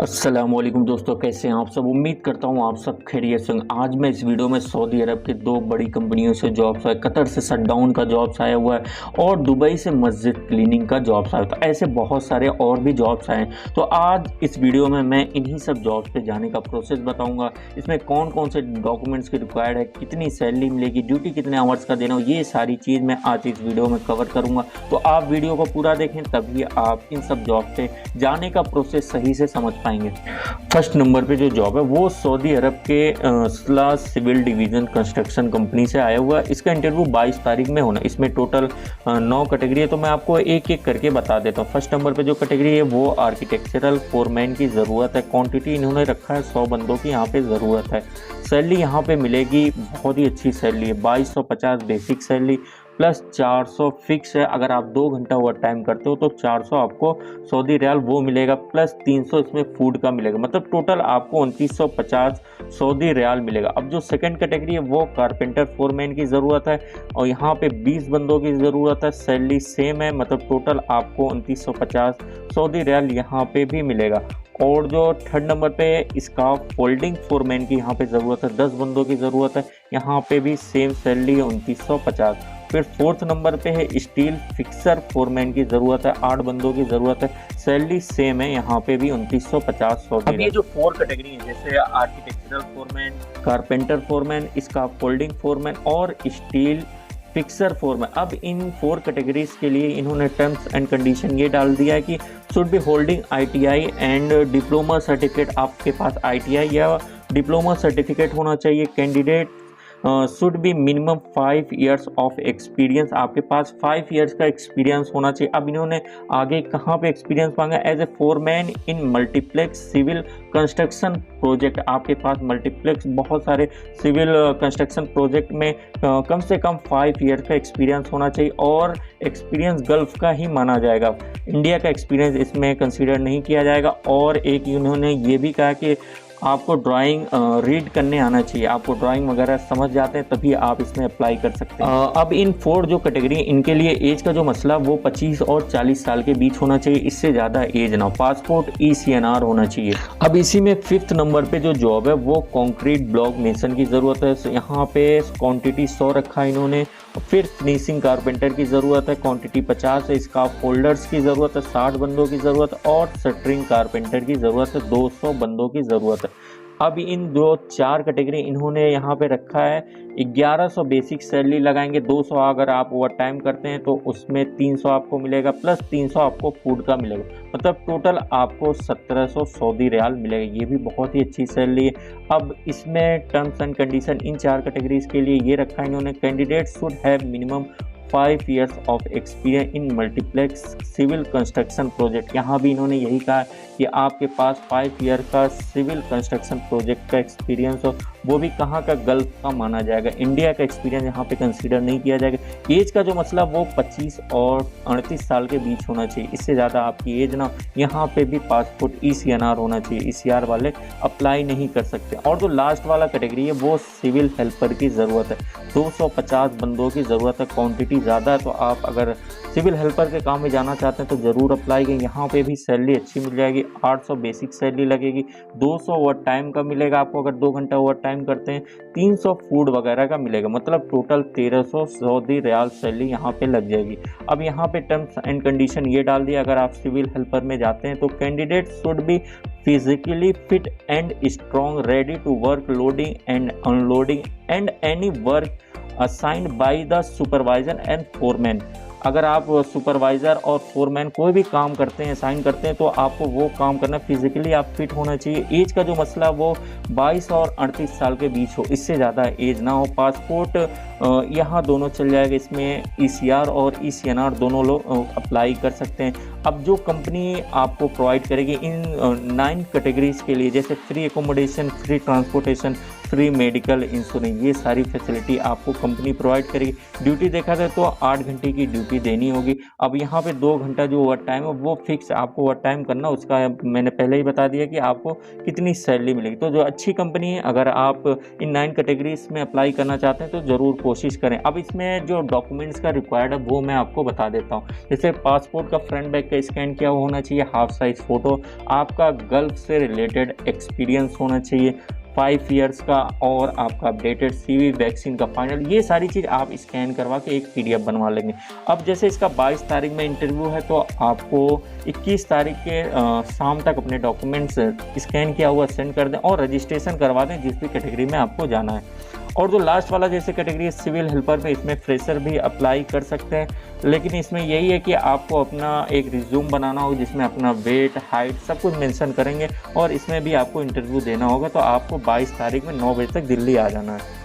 अस्सलामुअलैकुम दोस्तों, कैसे हैं आप सब। उम्मीद करता हूं आप सब खैरियत से होंगे। आज मैं इस वीडियो में सऊदी अरब के दो बड़ी कंपनियों से जॉब्स आए। कतर से शटडाउन का जॉब्स आया हुआ है और दुबई से मस्जिद क्लीनिंग का जॉब्स आया। तो ऐसे बहुत सारे और भी जॉब्स आए। तो आज इस वीडियो में मैं इन्हीं सब जॉब्स पे जाने का प्रोसेस बताऊँगा। इसमें कौन कौन से डॉक्यूमेंट्स की रिक्वायर्ड है, कितनी सैलरी मिलेगी, ड्यूटी कितने आवर्स का देना हो, ये सारी चीज़ मैं आज इस वीडियो में कवर करूँगा। तो आप वीडियो को पूरा देखें, तभी आप इन सब जॉब पे जाने का प्रोसेस सही से समझ पाएंगे। फर्स्ट नंबर पे जो जॉब है वो सऊदी अरब के स्ला सिविल डिवीजन कंस्ट्रक्शन कंपनी से आया हुआ है। इसका इंटरव्यू 22 तारीख में होना। इसमें टोटल 9 कैटेगरी है, तो मैं आपको एक एक करके बता देता हूँ। फर्स्ट नंबर पे जो कैटेगरी है वो आर्किटेक्चरल फोरमैन की ज़रूरत है। क्वांटिटी इन्होंने रखा है 100 बंदों की यहाँ पे ज़रूरत है। सैलरी यहाँ पे मिलेगी, बहुत ही अच्छी सैलरी है। 2250 बेसिक सैलरी प्लस 400 फिक्स है। अगर आप 2 घंटा ओवर टाइम करते हो तो 400 आपको सऊदी रियाल वो मिलेगा, प्लस 300 इसमें फूड का मिलेगा। मतलब टोटल आपको 2950 सऊदी रियाल मिलेगा। अब जो सेकंड कैटेगरी है वो कारपेंटर फोरमैन की ज़रूरत है और यहाँ पे 20 बंदों की ज़रूरत है। सैलरी सेम है, मतलब टोटल आपको 2950 सऊदी रियाल यहाँ पे भी मिलेगा। और जो थर्ड नंबर पे इसका फोल्डिंग फोरमैन की यहाँ पे ज़रूरत है, 10 बंदों की ज़रूरत है। यहाँ पे भी सेम सैलरी है 2950। फिर फोर्थ नंबर पे है स्टील फिक्सर फोरमैन की ज़रूरत है, 8 बंदों की ज़रूरत है। सैलरी सेम है, यहाँ पे भी 2950 सऊदी। अब ये जो 4 कैटेगरी है, जैसे आर्किटेक्चरल फोरमैन, कारपेंटर फोरमैन, इसका फोल्डिंग फोरमैन और स्टील फिक्सर फोरमैन। अब इन 4 कैटेगरीज के लिए इन्होंने टर्म्स एंड कंडीशन ये डाल दिया है कि should be holding ITI and diploma certificate. आपके पास ITI या डिप्लोमा सर्टिफिकेट होना चाहिए। Candidate should B minimum 5 years of experience. आपके पास 5 ईयर्स का एक्सपीरियंस होना चाहिए। अब इन्होंने आगे कहाँ पे एक्सपीरियंस मांगा, as a foreman in multiplex civil construction project. आपके पास मल्टीप्लेक्स बहुत सारे सिविल कंस्ट्रक्शन प्रोजेक्ट में कम से कम 5 ईयर का एक्सपीरियंस होना चाहिए और एक्सपीरियंस गल्फ का ही माना जाएगा। इंडिया का एक्सपीरियंस इसमें कंसीडर नहीं किया जाएगा। और एक इन्होंने ये भी कहा कि आपको ड्राइंग रीड करने आना चाहिए। आपको ड्राइंग वगैरह समझ जाते हैं तभी आप इसमें अप्लाई कर सकते हैं। अब इन 4 जो कैटेगरी इनके लिए एज का जो मसला वो 25 और 40 साल के बीच होना चाहिए। इससे ज़्यादा एज ना हो। पासपोर्ट ECNR होना चाहिए। अब इसी में 5th नंबर पे जो जॉब है वो कंक्रीट ब्लॉक मेसन की ज़रूरत है। यहाँ पे क्वान्टिटी 100 रखा है इन्होंने। फिर फिनिशिंग कारपेंटर की ज़रूरत है, क्वांटिटी 50 है। इसका फोल्डर्स की ज़रूरत है, 60 बंदों की ज़रूरत है। और शटरिंग कारपेंटर की ज़रूरत है, 200 बंदों की ज़रूरत है। अब इन जो 4 कैटेगरी इन्होंने यहाँ पे रखा है, 1100 बेसिक सैलरी लगाएंगे। 200 अगर आप ओवर टाइम करते हैं तो उसमें 300 आपको मिलेगा, प्लस 300 आपको फूड का मिलेगा। मतलब टोटल आपको 1700 सऊदी रियाल मिलेगा। ये भी बहुत ही अच्छी सैलरी है। अब इसमें terms and condition in 4 categories के लिए ये रखा है इन्होंने, candidate should have minimum 5 years of experience in multiplex civil construction project. यहाँ भी इन्होंने यही कहा कि आपके पास 5 ईयर का सिविल कंस्ट्रक्शन प्रोजेक्ट का एक्सपीरियंस हो। वो भी कहाँ का, गल्फ का माना जाएगा। इंडिया का एक्सपीरियंस यहाँ पे कंसीडर नहीं किया जाएगा। एज का जो मसला वो 25 और 38 साल के बीच होना चाहिए। इससे ज़्यादा आपकी एज ना। यहाँ पे भी पासपोर्ट ECNR होना चाहिए। ECR वाले अप्लाई नहीं कर सकते। और जो लास्ट वाला कैटेगरी है वो सिविल हेल्पर की ज़रूरत है। 250 बंदों की ज़रूरत है। क्वान्टिटी ज़्यादा है, तो आप अगर सिविल हेल्पर के काम में जाना चाहते हैं तो ज़रूर अप्लाई करें। यहाँ पे भी सैलरी अच्छी मिल जाएगी। 800 बेसिक सैलरी लगेगी, 200 ओवर टाइम का मिलेगा आपको अगर 2 घंटा ओवर टाइम करते हैं, 300 फूड वगैरह का मिलेगा। मतलब टोटल 1300 सऊदी रियाल सैलरी यहाँ पे लग जाएगी। अब यहाँ पे टर्म्स एंड कंडीशन ये डाल दिया, अगर आप सिविल हेल्पर में जाते हैं तो candidate should be physically fit and strong, ready to work loading and unloading and any work assigned by the supervisor and foreman. अगर आप सुपरवाइज़र और फोरमैन कोई भी काम करते हैं, साइन करते हैं, तो आपको वो काम करना, फिजिकली आप फिट होना चाहिए। एज का जो मसला वो 22 और 38 साल के बीच हो, इससे ज़्यादा एज ना हो। पासपोर्ट यहाँ दोनों चल जाएगा। इसमें ECR और ECNR दोनों लोग अप्लाई कर सकते हैं। अब जो कंपनी आपको प्रोवाइड करेगी इन 9 कैटेगरीज के लिए, जैसे free accommodation, free transportation, free medical insurance, ये सारी फैसिलिटी आपको कंपनी प्रोवाइड करेगी। ड्यूटी देखा जाए तो 8 घंटे की ड्यूटी देनी होगी। अब यहाँ पे 2 घंटा जो ओवर टाइम है वो फिक्स आपको ओवर टाइम करना, उसका मैंने पहले ही बता दिया कि आपको कितनी सैलरी मिलेगी। तो जो अच्छी कंपनी है, अगर आप इन 9 कैटेगरीज में अप्लाई करना चाहते हैं तो ज़रूर कोशिश करें। अब इसमें जो डॉक्यूमेंट्स का रिक्वायर्ड है वो मैं आपको बता देता हूँ। जैसे पासपोर्ट का फ्रंट बैक का स्कैन किया होना चाहिए, हाफ साइज़ फ़ोटो, आपका गल्फ से रिलेटेड एक्सपीरियंस होना चाहिए 5 ईयर्स का, और आपका अपडेटेड CV, वैक्सीन का फाइनल, ये सारी चीज़ आप स्कैन करवा के एक PDF बनवा लेंगे। अब जैसे इसका 22 तारीख में इंटरव्यू है तो आपको 21 तारीख के शाम तक अपने डॉक्यूमेंट्स स्कैन किया हुआ सेंड कर दें और रजिस्ट्रेशन करवा दें जिस भी कैटेगरी में आपको जाना है। और जो लास्ट वाला जैसे कैटेगरी है सिविल हेल्पर में, इसमें फ्रेशर भी अप्लाई कर सकते हैं, लेकिन इसमें यही है कि आपको अपना एक रिज्यूम बनाना होगा जिसमें अपना वेट, हाइट सब कुछ मेंशन करेंगे, और इसमें भी आपको इंटरव्यू देना होगा। तो आपको 22 तारीख में 9 बजे तक दिल्ली आ जाना है।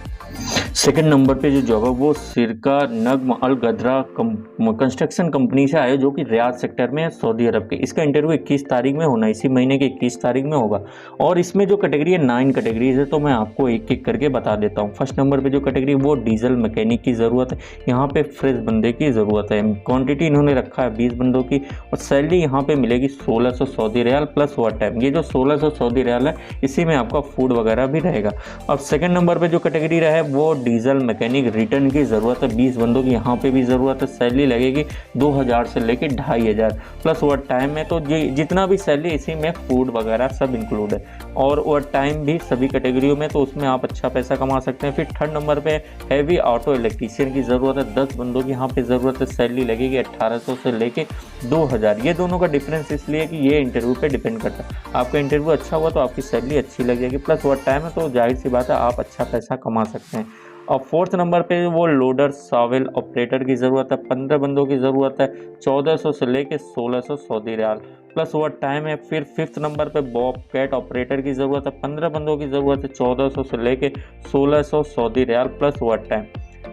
सेकंड नंबर पे जो जॉब है वो सिरका नग्म अल गदरा कंस्ट्रक्शन कंपनी से आया, जो कि रियाद सेक्टर में है, सऊदी अरब के। इसका इंटरव्यू 21 तारीख में होना है, इसी महीने के 21 तारीख में होगा। और इसमें जो कैटेगरी है 9 कैटेगरीज है, तो मैं आपको एक एक करके बता देता हूँ। फर्स्ट नंबर पे जो कैटेगरी वो डीजल मैकेनिक की ज़रूरत है, यहाँ पे फ्रेश बंदे की ज़रूरत है। क्वान्टिटी इन्होंने रखा है 20 बंदों की, और सैलरी यहाँ पे मिलेगी 1600 Saudi riyal plus overtime. ये जो 1600 सऊदी रियाल है इसी में आपका फूड वगैरह भी रहेगा। अब सेकंड नंबर पे जो कैटेगरी रहा है वो डीजल मैकेनिक रिटर्न की ज़रूरत है, 20 बंदों की यहाँ पे भी ज़रूरत है। सैलरी लगेगी 2000 से लेके 2500 प्लस ओवर टाइम में। तो ये जितना भी सैलरी इसी में फूड वगैरह सब इंक्लूड है, और ओवर टाइम भी सभी कैटेगरियों में, तो उसमें आप अच्छा पैसा कमा सकते हैं। फिर थर्ड नंबर पे हैवी ऑटो इलेक्ट्रीशियन की ज़रूरत है, 10 बंदों की यहाँ पे ज़रूरत है। सैलरी लगेगी 1800 से लेके 2000। ये दोनों का डिफरेंस इसलिए कि ये इंटरव्यू पे डिपेंड करता है। आपका इंटरव्यू अच्छा हुआ तो आपकी सैलरी अच्छी लग जाएगी, प्लस ओवर टाइम है तो जाहिर सी बात है आप अच्छा पैसा कमा सकते हैं। और फोर्थ नंबर पे वो लोडर सावेल ऑपरेटर की ज़रूरत है, 15 बंदों की ज़रूरत है, 1400 से लेके 1600 Saudi riyal plus overtime है। फिर फिफ्थ नंबर पे बॉब कैट ऑपरेटर की ज़रूरत है, 15 बंदों की ज़रूरत है, 1400 से लेके 1600 Saudi riyal plus overtime.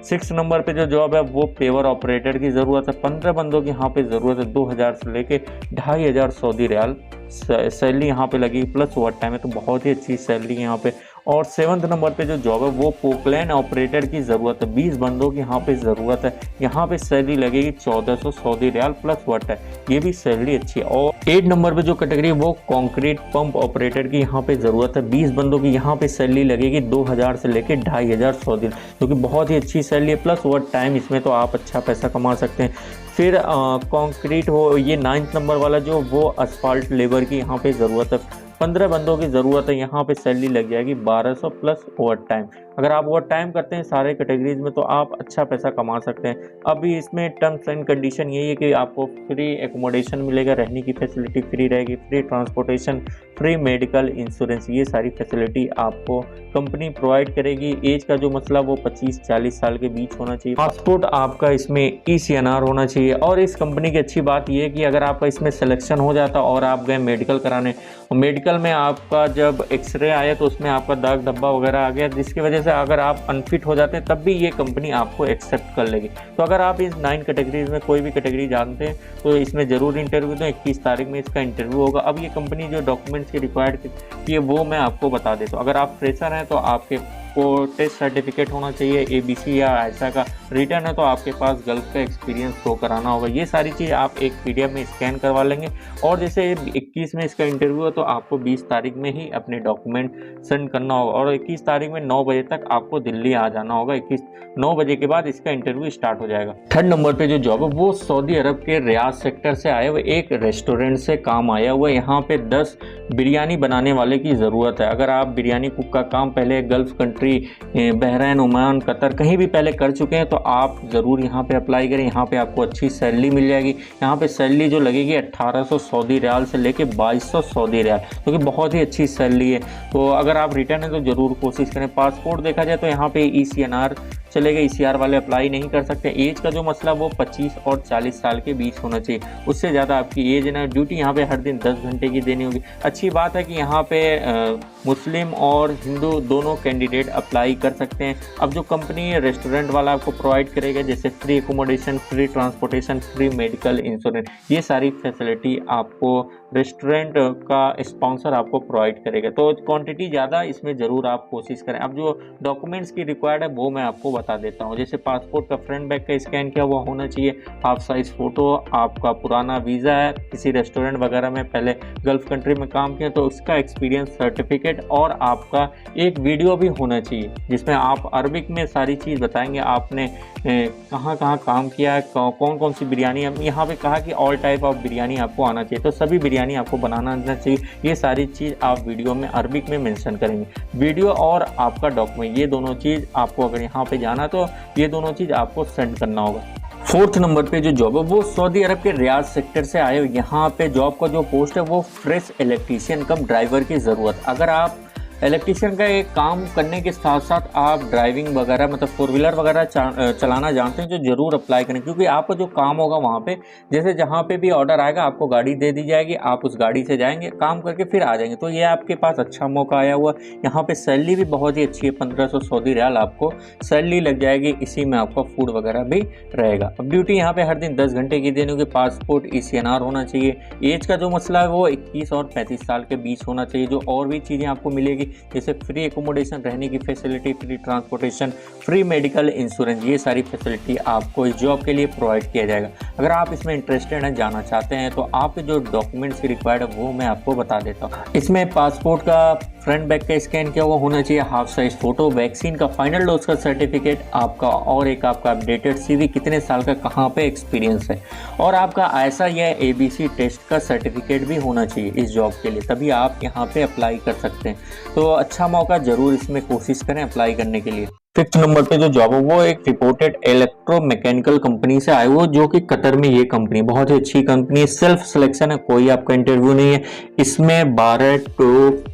Six number पे जो जॉब है वो पेवर ऑपरेटर की ज़रूरत है, 15 बंदों की यहाँ पे ज़रूरत है, 2000 से लेके 2500 सऊदी रियाल सैलरी यहाँ पे लगी प्लस ओवर टाइम है, तो बहुत ही अच्छी सैलरी यहाँ पे। और सेवन्थ नंबर पे जो जॉब है वो पोकलैंड ऑपरेटर की ज़रूरत है, 20 बंदों की यहाँ पे ज़रूरत है, यहाँ पे सैलरी लगेगी 1400 सऊदी रियाल प्लस वट है, ये भी सैलरी अच्छी है। और 8 नंबर पे जो कैटेगरी है वो कंक्रीट पंप ऑपरेटर की यहाँ पे ज़रूरत है, 20 बंदों की यहाँ पे सैलरी लगेगी 2000 से लेकर 2500 सऊदी, जो कि बहुत ही अच्छी सैलरी है प्लस वट टाइम, इसमें तो आप अच्छा पैसा कमा सकते हैं। फिर कंक्रीट हो, ये 9th नंबर वाला जो वो असफाल्ट लेबर की यहाँ पे ज़रूरत है, 15 बंदों की ज़रूरत है, यहाँ पे सैलरी लग जाएगी 1200 प्लस ओवर टाइम। अगर आप ओवर टाइम करते हैं सारे कैटेगरीज में तो आप अच्छा पैसा कमा सकते हैं। अभी इसमें टर्म्स एंड कंडीशन यही है कि आपको फ्री एकोमोडेशन मिलेगा, रहने की फैसिलिटी फ्री रहेगी, free transportation, free medical insurance, ये सारी फैसिलिटी आपको कंपनी प्रोवाइड करेगी। एज का जो मसला वो 25-40 साल के बीच होना चाहिए। पासपोर्ट आपका इसमें ECNR होना चाहिए। और इस कंपनी की अच्छी बात यह है कि अगर आपका इसमें सिलेक्शन हो जाता और आप गए मेडिकल कराने, मेडिकल में आपका जब एक्सरे आया तो उसमें आपका दाग धब्बा वगैरह आ गया, जिसकी वजह से अगर आप अनफिट हो जाते हैं तब भी ये कंपनी आपको एक्सेप्ट कर लेगी। तो अगर आप इस 9 कैटेगरीज में कोई भी कैटेगरी जानते हैं तो इसमें ज़रूर इंटरव्यू दें, 21 तारीख में इसका इंटरव्यू होगा। अब ये कंपनी जो डॉक्यूमेंट्स की रिक्वायर्ड की है वो मैं आपको बता देता हूँ। अगर आप फ्रेशर हैं तो आपके को टेस्ट सर्टिफिकेट होना चाहिए, ABC या ऐसा का। रिटर्न है तो आपके पास गल्फ का एक्सपीरियंस शो कराना होगा। ये सारी चीज़ आप एक PDF में स्कैन करवा लेंगे। और जैसे 21 में इसका इंटरव्यू है तो आपको 20 तारीख में ही अपने डॉक्यूमेंट सेंड करना होगा, और 21 तारीख में 9 बजे तक आपको दिल्ली आ जाना होगा। 9 बजे के बाद इसका इंटरव्यू स्टार्ट हो जाएगा। थर्ड नंबर पे जो जॉब है वो सऊदी अरब के रियाद सेक्टर से आए हुए एक रेस्टोरेंट से काम आया हुआ है। यहाँ पे 10 बिरयानी बनाने वाले की ज़रूरत है। अगर आप बिरयानी कुक का काम पहले gulf country, Bahrain, Oman, Qatar कहीं भी पहले कर चुके हैं तो आप ज़रूर यहाँ पे अप्लाई करें। यहाँ पे आपको अच्छी सैलरी मिल जाएगी। यहाँ पे सैलरी जो लगेगी 1800 सऊदी रियाल से लेके 2200 सऊदी रियाल, क्योंकि बहुत ही अच्छी सैलरी है। तो अगर आप रिटर्न है तो ज़रूर कोशिश करें। पासपोर्ट देखा जाए तो यहाँ पे ECNR चलेगा, ECR वाले अप्लाई नहीं कर सकते। एज का जो मसला वो 25 और 40 साल के बीच होना चाहिए, उससे ज़्यादा आपकी एज ना। ड्यूटी यहाँ पे हर दिन 10 घंटे की देनी होगी। अच्छी बात है कि यहाँ पे मुस्लिम और हिंदू दोनों कैंडिडेट अप्लाई कर सकते हैं। अब जो कंपनी रेस्टोरेंट वाला आपको प्रोवाइड करेगा, जैसे free accommodation, free transportation, free medical insurance, ये सारी फैसिलिटी आपको रेस्टोरेंट का स्पॉन्सर आपको प्रोवाइड करेगा। तो क्वांटिटी ज़्यादा, इसमें ज़रूर आप कोशिश करें। अब जो डॉक्यूमेंट्स की रिक्वायर्ड है वो मैं आपको बता देता हूँ। जैसे पासपोर्ट का फ्रंट बैक का स्कैन किया हुआ होना चाहिए, हाफ साइज़ फ़ोटो, आपका पुराना वीज़ा है, किसी रेस्टोरेंट वगैरह में पहले गल्फ़ कंट्री में काम किया तो उसका एक्सपीरियंस सर्टिफिकेट, और आपका एक वीडियो भी होना चाहिए जिसमें आप अरबिक में सारी चीज़ बताएंगे, आपने कहाँ कहाँ काम किया है, कौन कौन सी बिरयानी। यहाँ पे कहा कि ऑल टाइप ऑफ बिरयानी आपको आना चाहिए, तो सभी बिरयानी आपको बनाना आना चाहिए। ये सारी चीज़ आप वीडियो में अरबिक में मेंशन करेंगे। वीडियो और आपका डॉक्यूमेंट, ये दोनों चीज़ आपको, अगर यहाँ पे जाना तो ये दोनों चीज़ आपको सेंड करना होगा। 4th नंबर पे जो जॉब है वो सऊदी अरब के रियाद सेक्टर से आए। यहाँ पे जॉब का जो पोस्ट है वो फ्रेश इलेक्ट्रीशियन कम ड्राइवर की ज़रूरत। अगर आप इलेक्ट्रीशियन का एक काम करने के साथ साथ आप ड्राइविंग वगैरह, मतलब 4 व्हीलर वगैरह चलाना जानते हैं, जो ज़रूर अप्लाई करें, क्योंकि आपका जो काम होगा वहाँ पे, जैसे जहाँ पे भी ऑर्डर आएगा आपको गाड़ी दे दी जाएगी, आप उस गाड़ी से जाएंगे, काम करके फिर आ जाएंगे। तो ये आपके पास अच्छा मौका आया हुआ। यहाँ पे सैलरी भी बहुत ही अच्छी है, 1500 सऊदी रियाल आपको सैलरी लग जाएगी, इसी में आपका फूड वगैरह भी रहेगा। अब ड्यूटी यहाँ पे हर दिन 10 घंटे की देनी होगी। पासपोर्ट ECNR होना चाहिए। एज का जो मसला है वो 21 और 35 साल के बीच होना चाहिए। जो और भी चीज़ें आपको मिलेगी, जैसे फ्री एकोमोडेशन, रहने की facility, free transportation, free medical insurance, ये सारी फैसिलिटी आपको इस जॉब के लिए प्रोवाइड किया जाएगा। अगर आप इसमें इंटरेस्टेड हैं, जाना चाहते हैं, तो आपके जो डॉक्यूमेंट्स की रिक्वायर्ड है वो मैं आपको बता देता हूँ। इसमें पासपोर्ट का फ्रंट बैक का स्कैन किया हुआ होना चाहिए, हाफ साइज फोटो, वैक्सीन का फाइनल डोज का सर्टिफिकेट आपका, और एक आपका अपडेटेड CV, कितने साल का कहाँ पे एक्सपीरियंस है, और आपका ऐसा या ABC टेस्ट का सर्टिफिकेट भी होना चाहिए इस जॉब के लिए, तभी आप यहाँ पे अप्लाई कर सकते हैं। तो अच्छा मौका, ज़रूर इसमें कोशिश करें अप्लाई करने के लिए। 5th नंबर पे जो जॉब है वो एक रिपोर्टेड इलेक्ट्रोमैकेनिकल कंपनी से आए हुए, जो कि कतर में ये कंपनी बहुत ही अच्छी कंपनी है। सेल्फ सिलेक्शन है, कोई आपका इंटरव्यू नहीं है। इसमें 12 to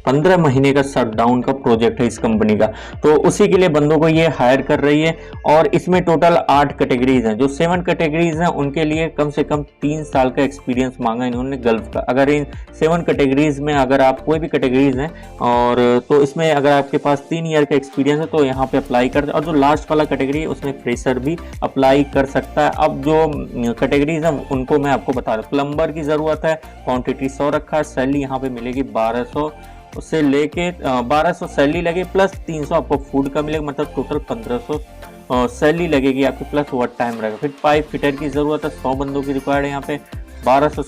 15 महीने का शटडाउन का प्रोजेक्ट है इस कंपनी का, तो उसी के लिए बंदों को ये हायर कर रही है। और इसमें टोटल 8 कैटेगरीज हैं। जो 7 कैटेगरीज हैं उनके लिए कम से कम 3 साल का एक्सपीरियंस मांगा इन्होंने गल्फ का। अगर इन 7 कैटेगरीज में अगर आप कोई भी कैटेगरीज हैं, और तो इसमें अगर आपके पास 3 ईयर का एक्सपीरियंस है तो यहाँ पे अप्लाई कर। और जो लास्ट वाला कैटेगरी है उसमें फ्रेशर भी अप्लाई कर सकता है। अब जो कैटेगरीज हैं उनको मैं आपको बता दूं। प्लम्बर की ज़रूरत है, क्वांटिटी 100 रखा है, सैलरी यहाँ पे मिलेगी 1200 उससे लेके 1200 सैलरी लगे, प्लस 300 आपको फूड का मिलेगा, मतलब टोटल 1500 सैलरी लगेगी आपकी, प्लस वर्क टाइम रहेगा। फिर पाइप फिटर की ज़रूरत है, 100 बंदों की रिक्वायर्ड है यहाँ पे, 1200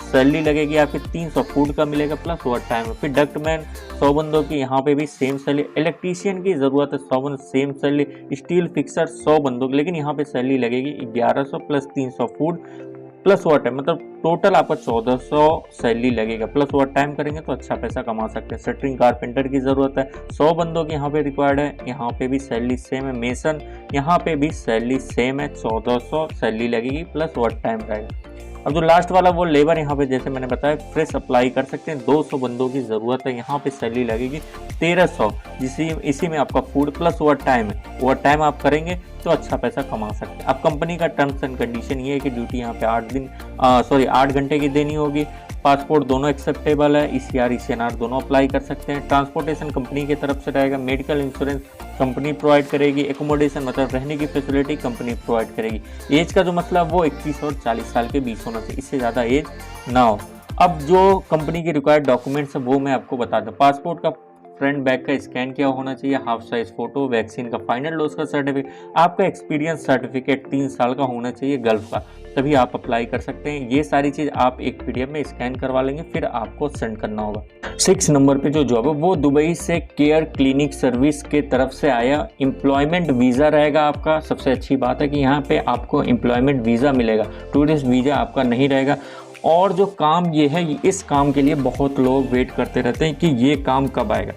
सैलरी लगेगी आपकी, 300 फूड का मिलेगा प्लस वर्क टाइम। फिर डक्टमैन 100 बंदों की, यहाँ पे भी सेम सैलरी। इलेक्ट्रीशियन की ज़रूरत है, 100 बंद, सेम सैलरी। स्टील फिक्सर 100 बंदों की, लेकिन यहाँ पे सैलरी लगेगी 1100 plus 300 food plus work time, मतलब टोटल आपका 1400 सैलरी लगेगा। प्लस वर्क टाइम करेंगे तो अच्छा पैसा कमा सकते हैं। शटरिंग कारपेंटर की ज़रूरत है, 100 बंदों की यहाँ पे रिक्वायर्ड है, यहाँ पे भी सैलरी सेम है। मेसन यहाँ पे भी सैलरी सेम है, 1400 सैलरी लगेगी प्लस वर्क टाइम रहेगा। अब जो लास्ट वाला वो लेबर, यहाँ पे जैसे मैंने बताया फ्रेश अप्लाई कर सकते हैं। 200 बंदों की ज़रूरत है, यहाँ पे सैलरी लगेगी 1300, इसी में आपका फूड प्लस वर्क टाइम है। वर्क टाइम आप करेंगे तो अच्छा पैसा कमा सकते हैं। अब कंपनी का टर्म्स एंड कंडीशन ये है कि ड्यूटी यहाँ पे 8 घंटे की देनी होगी। पासपोर्ट दोनों एक्सेप्टेबल है, ECR ECNR दोनों अप्लाई कर सकते हैं। ट्रांसपोर्टेशन कंपनी की तरफ से रहेगा, मेडिकल इंश्योरेंस कंपनी प्रोवाइड करेगी, एकोमोडेशन मतलब रहने की फैसिलिटी कंपनी प्रोवाइड करेगी। एज का जो मसला वो 21 और 40 साल के बीच होना चाहिए, इससे ज़्यादा एज ना हो। अब जो कंपनी की रिक्वायर्ड डॉक्यूमेंट्स है वो मैं आपको बता दूँ। पासपोर्ट का फ्रंट बैक का स्कैन किया होना चाहिए, हाफ साइज फोटो, वैक्सीन का फाइनल डोज का सर्टिफिकेट, आपका एक्सपीरियंस सर्टिफिकेट 3 साल का होना चाहिए गल्फ का, तभी आप अप्लाई कर सकते हैं। ये सारी चीज़ आप एक PDF में स्कैन करवा लेंगे, फिर आपको सेंड करना होगा। 6 नंबर पे जो जॉब है वो दुबई से केयर क्लिनिक सर्विस के तरफ से आया। एम्प्लॉयमेंट वीज़ा रहेगा आपका। सबसे अच्छी बात है कि यहाँ पे आपको एम्प्लॉयमेंट वीज़ा मिलेगा, टूरिस्ट वीज़ा आपका नहीं रहेगा। और जो काम ये है, इस काम के लिए बहुत लोग वेट करते रहते हैं कि ये काम कब आएगा।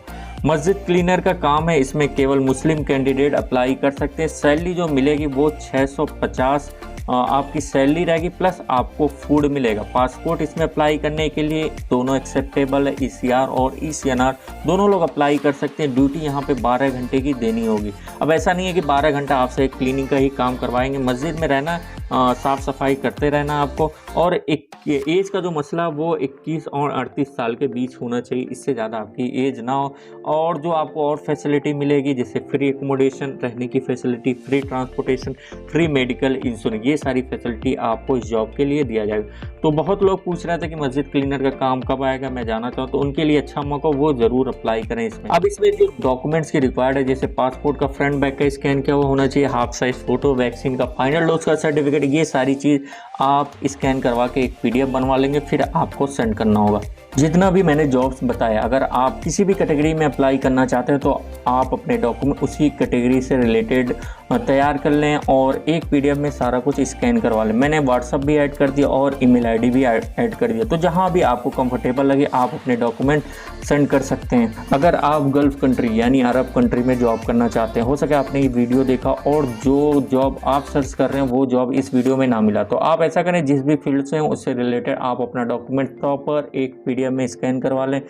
मस्जिद क्लीनर का काम है, इसमें केवल मुस्लिम कैंडिडेट अप्लाई कर सकते हैं। सैलरी जो मिलेगी वो 650 आपकी सैलरी रहेगी प्लस आपको फूड मिलेगा। पासपोर्ट इसमें अप्लाई करने के लिए दोनों एक्सेप्टेबल है, ECR और ECNR दोनों लोग अप्लाई कर सकते हैं। ड्यूटी यहाँ पे 12 घंटे की देनी होगी। अब ऐसा नहीं है कि 12 घंटा आपसे क्लीनिंग का ही काम करवाएंगे, मस्जिद में रहना, साफ़ सफाई करते रहना आपको। और एक एज का जो मसला वो 21 और 38 साल के बीच होना चाहिए, इससे ज़्यादा आपकी एज ना हो। और जो आपको और फैसिलिटी मिलेगी जैसे फ्री एकोमोडेशन, रहने की facility, free transportation, free medical insurance, ये सारी फैसिलिटी आपको इस जॉब के लिए दिया जाएगा। तो बहुत लोग पूछ रहे थे कि मस्जिद क्लीनर का काम कब आएगा, मैं जानना चाहूँ, तो उनके लिए अच्छा मौका, वो ज़रूर अप्लाई करें इसमें। अब इसमें जो डॉक्यूमेंट्स की रिक्वायर्ड है जैसे पासपोर्ट का फ्रंट बैक का स्कैन क्या हुआ होना चाहिए, हाफ साइज फ़ोटो, वैक्सीन का फाइनल डोज का सर्टिफिकेट, ये सारी चीज़ आप स्कैन करवा के एक PDF बनवा लेंगे, फिर आपको सेंड करना होगा। जितना भी मैंने जॉब्स बताया, अगर आप किसी भी कैटेगरी में अप्लाई करना चाहते हैं तो आप अपने डॉक्यूमेंट उसी कैटेगरी से रिलेटेड तैयार कर लें और एक PDF में सारा कुछ स्कैन करवा लें। मैंने व्हाट्सअप भी ऐड कर दिया और ईमेल ID भी ऐड कर दिया, तो जहां भी आपको कंफर्टेबल लगे आप अपने डॉक्यूमेंट सेंड कर सकते हैं। अगर आप गल्फ़ कंट्री यानी अरब कंट्री में जॉब करना चाहते हैं, हो सके आपने ये वीडियो देखा और जो जॉब आप सर्च कर रहे हैं वो जॉब इस वीडियो में ना मिला, तो आप ऐसा करें जिस भी फील्ड से हैं उससे रिलेटेड आप अपना डॉक्यूमेंट प्रॉपर एक PDF में स्कैन करवा लें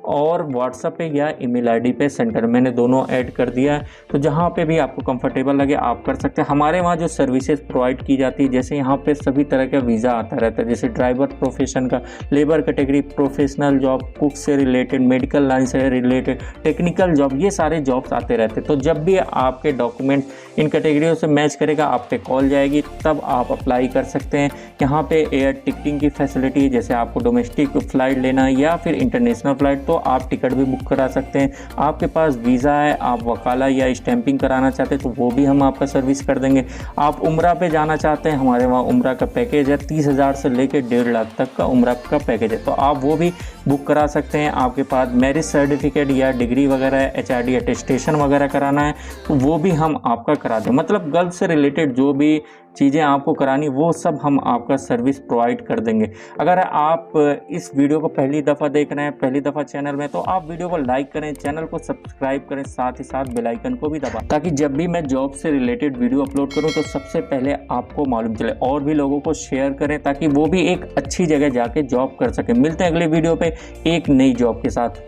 और व्हाट्सएप पे या ईमेल ID पे सेंड करें। मैंने दोनों ऐड कर दिया है, तो जहाँ पे भी आपको कंफर्टेबल लगे आप कर सकते हैं। हमारे वहाँ जो सर्विसेज प्रोवाइड की जाती है, जैसे यहाँ पे सभी तरह का वीज़ा आता रहता है, जैसे ड्राइवर प्रोफेशन का, labour category, professional job, cook से रिलेटेड, मेडिकल लाइन से रिलेटेड, टेक्निकल जॉब, ये सारे जॉब्स आते रहते हैं। तो जब भी आपके डॉक्यूमेंट इन कैटेगरियों से मैच करेगा आप पे कॉल जाएगी, तब आप अप्लाई कर सकते हैं। यहाँ पे एयर टिकटिंग की फैसिलिटी, जैसे आपको डोमेस्टिक फ़्लाइट लेना है या फिर इंटरनेशनल फ़्लाइट, तो आप टिकट भी बुक करा सकते हैं। आपके पास वीज़ा है, आप वकाला या स्टैंपिंग कराना चाहते हैं तो वो भी हम आपका सर्विस कर देंगे। आप उम्रा पे जाना चाहते हैं, हमारे वहाँ उम्रा का पैकेज है 30,000 से लेकर 1.5 लाख तक का उम्रा का पैकेज है, तो आप वो भी बुक करा सकते हैं। आपके पास मैरिज सर्टिफिकेट या डिग्री वगैरह, HRD अटेस्टेशन वगैरह कराना है तो वो भी हम आपका करा दें। मतलब गर्ल्स से रिलेटेड जो भी चीज़ें आपको करानी वो सब हम आपका सर्विस प्रोवाइड कर देंगे। अगर आप इस वीडियो को पहली दफ़ा देख रहे हैं, पहली दफ़ा चैनल में, तो आप वीडियो को लाइक करें, चैनल को सब्सक्राइब करें, साथ ही साथ बेल आइकन को भी दबाएं, ताकि जब भी मैं जॉब से रिलेटेड वीडियो अपलोड करूं तो सबसे पहले आपको मालूम चले। और भी लोगों को शेयर करें ताकि वो भी एक अच्छी जगह जाके जॉब कर सकें। मिलते हैं अगले वीडियो पे एक नई जॉब के साथ।